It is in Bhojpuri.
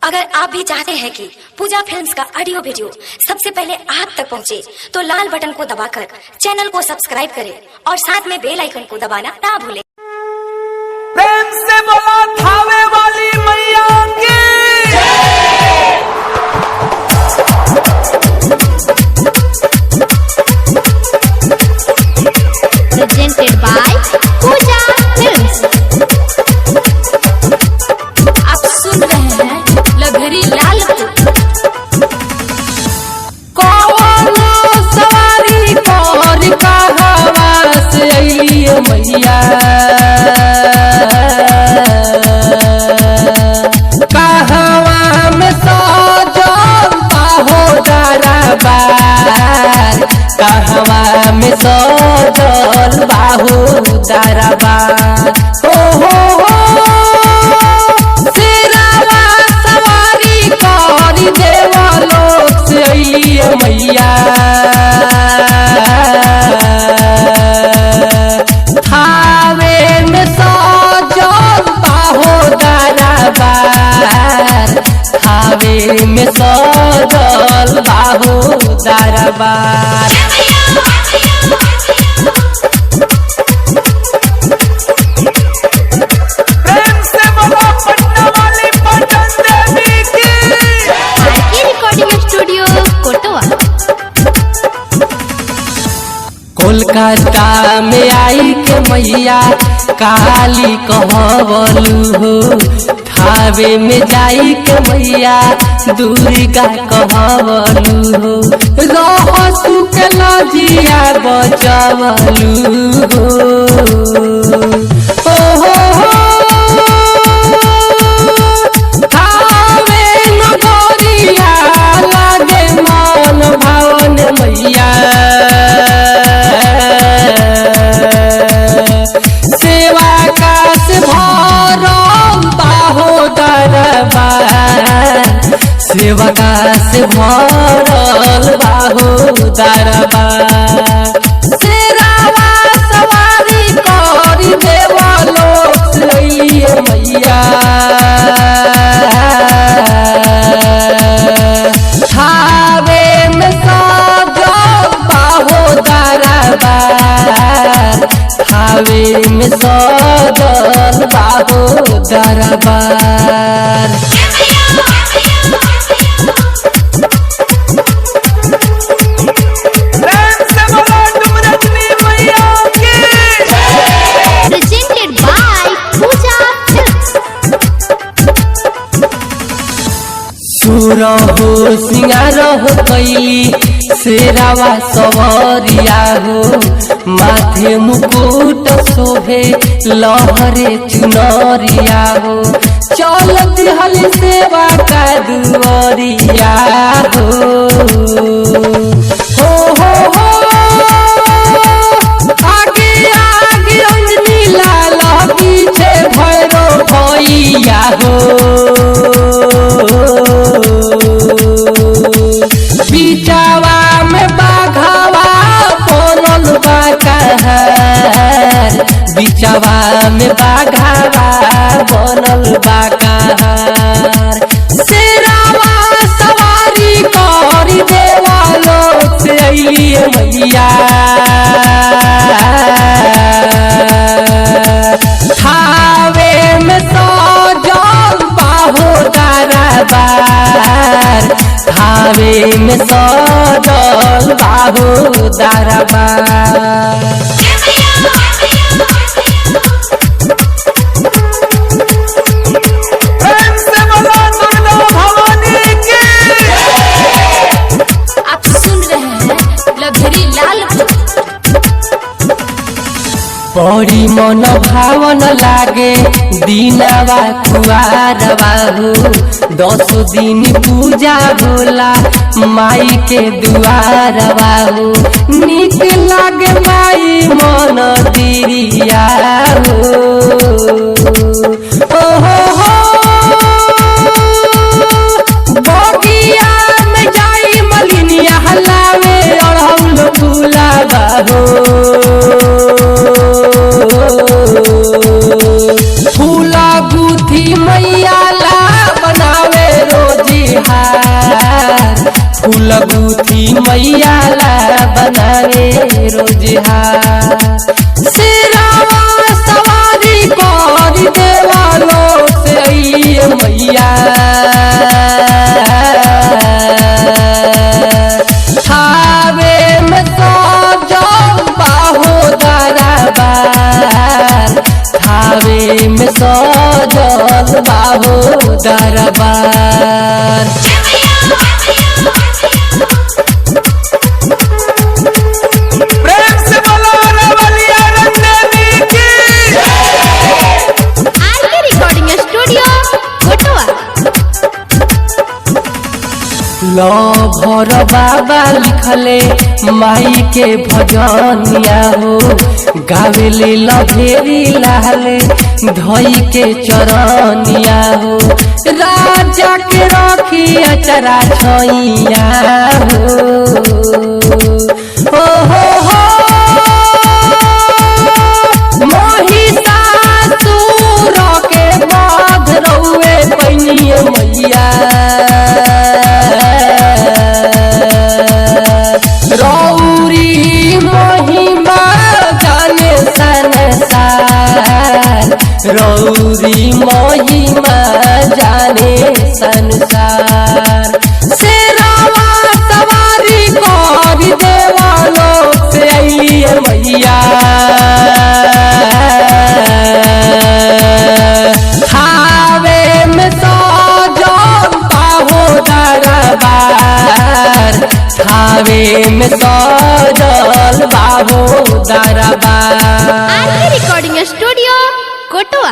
अगर आप भी चाहते हैं कि पूजा फिल्म्स का ऑडियो वीडियो सबसे पहले आप तक पहुंचे, तो लाल बटन को दबाकर चैनल को सब्सक्राइब करें और साथ में बेल आइकन को दबाना ना भूलें। प्रेम से बोला थावे वाली मैया की। Presented by Pooja films. आप सुन रहे हैं लभरी लाल कौनो सवारी पर कहवा से अइलिए मैया, कहवा में सजल बाहो दरबार, कहवा में सजल बाहो दरबार। हो सिरावा सवारी करी देवा लोक से अइलिए मैया, थावे में सजल बाहो दरबार, थावे में सजल बाहो दरबार। प्रेम से बोलो पटना वाली पटन देवी की। आरके रिकॉर्डिंग स्टूडियो कोटवा। कोलकाता में आई के मैया काली कहवलू हो, थावे में जाई के मैया दुर्गा कहवलू हो, रहसु के लजिया बचवलू हो। थावे नगरिया लागे मन भावन मैया, सेवा काश भरल बाहो दरबार, सेवा काश भरल बाहो दरबार। शेरावा सवारी करी देवा लोक से अइलिए मैया, थावे में सजल बाहो दरबार, थावे में सजल बाहो दरबार। Presented by Pooja films. सुरहो सिंगारहो कैली शेरावा सवरिया हो, माथे मुकुट शोभे लहरे चुनरिया हो, चलत हल सेवा का दुआरिया हो। आगे आगे अंजनी लाल पीछे भैरो भैया हो, बिचावा में बाघावा बनल बा कहर, बिचावा में बाघावा बनल बा कहर। शेरावा सवारी करी देवा लोक से अइलिए मैया, थावे में सजल बाहो दरबार, थावे में सजल बाहो दरबार। प्रेम से बोलो दुर्गा भवानी की। आप सुन रहे हैं लभरी लाल बड़ी मन भावन लागे दीनावा कुआरवा हो, 10 दिन पूजा भोला माई के दुआरवा हो, नीक लागे माई मन दिरिया हो। बगिया में जाई मलिनिया हलावे अड़हुल फूलावा हो, फूला गुथी मैया ला बनावे रो गुथी मैया ला बनावे रोजहार सिरावा सवारी कर देवालो से आइए मैया थावे में सजल बाहो दरबार थावे में सजल बाहो दरबार प्रेम से बोलो रवलिया रंगदेवी की आरके रिकॉर्डिंग स्टूडियो कोटवा। लो भर बाबा लिखले माई के भजनिया हो गावेले लभेरी लाले धई के चरनिया हो राजा के रखी अचरा छैया हो महिषासुर के बाध रउए पैनिए मैया रौरी महिमा जाने संसार रौरी महिमा जाने संसार शेरावा सवारी कर देवालो से आइए मैया थावे में सजल बाहो दरबार थावे में सजल बाहो दरबार आरके रिकॉर्डिंग स्टूडियो कोटवा।